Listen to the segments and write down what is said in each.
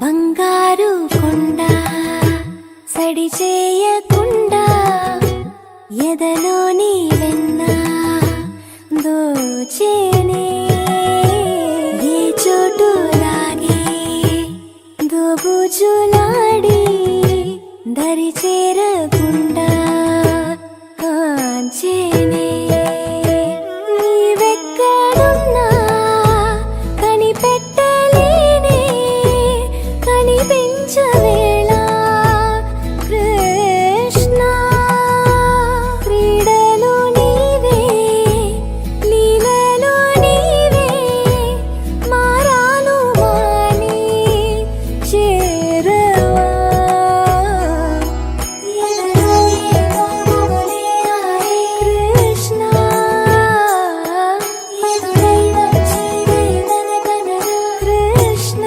బంగారు కొండ సడి చేయకుండా ఎదలోని వెన్న దోచేనే ఏ చోటు లాగే దోబుజులాడి దరి చేరకుండా కాంచేనే నీవెక్కడున్నా కనిపెట్టలేనే కనిపించవేళ కృష్ణ క్రీడలు నీవే లీలలు నీవే మారాను మాని చేరవా కృష్ణ కృష్ణ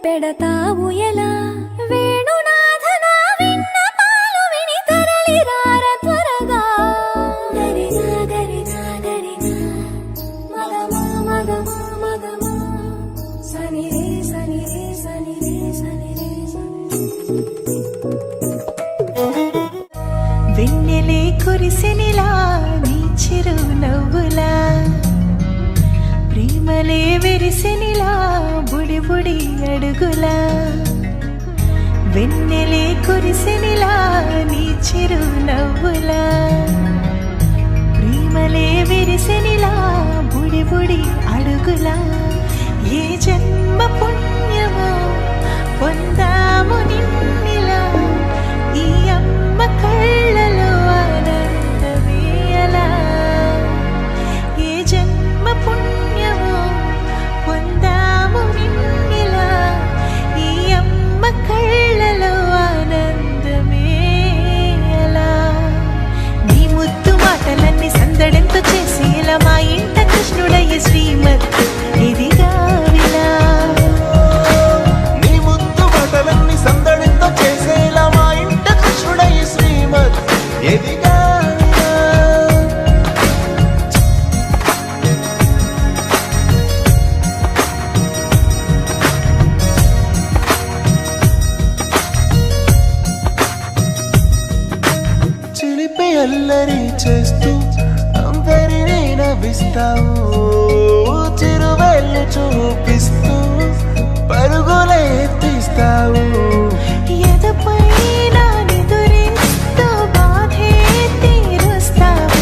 పెడతావు ఎలా వేణునాథన విన్నపాలు విని తరలి రార త్వరగా గరిగా గరిగా గరిగా మగమా మగమా మగమా సని రే సని రే సని రే సని రే వెన్నెలే కురిసెనిలా నీ చిరు నవ్వులా ప్రేమలే విరిసెనిలా బుడి బుడి అడుగులా వెన్నెలే కురిసెనిలా నీ చిరు నవ్వులా ప్రేమలే విరిసెనిలా బుడి బుడి అడుగులా ఏ జన్మ పుణ్యమో పొందాము నిన్నిలా ఈ అమ్మ కళ్ళలో ఆనందమే అలా ఏ జన్మ పుణ్యమో పొందాము నిన్నిలా ఈ అమ్మ కళ్ళలో ఆనందమే అలా నీ ముద్దు మాటలన్నీ సందడెంతో చేసి ఇలా మా ఇంట కృష్ణుడయ్య శ్రీమత్ ఇదిగా విలా నీ ముద్దు మాటలన్నీ సందడితో చేసేలా మా ఇంట కృష్ణుడయ్య శ్రీమత్ ఎదిగా చిలిపి అల్లరి చేస్తూ అందరినీ నవ్విస్తావు చిరువేళ్ళు చూపిస్తూ పరుగులే ఎత్తిస్తావు ఎదపై నా నిదురిస్తూ బాధే తీరుస్తావు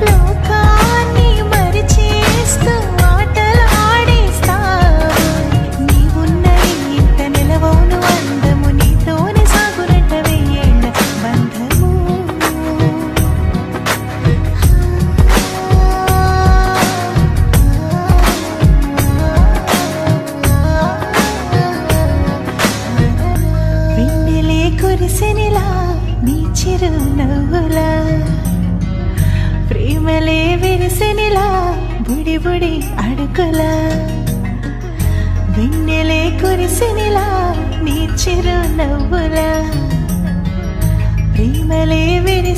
లోకాన్ని మరిచేస్తూ ఆటలు ఆడిస్తావు నీవున్న ఇంత నిలవవును అందము నీతోనే సాగునట వెయ్యేళ్ళ బంధము వెన్నెలే కురిసెనిలా నీ చిరు నవ్వులా ప్రేమలే విరిసెనిలా బుడి బుడి అడుగులా వెన్నెలే కురిసెనిలా నీ చిరు నవ్వులా ప్రేమలే విరి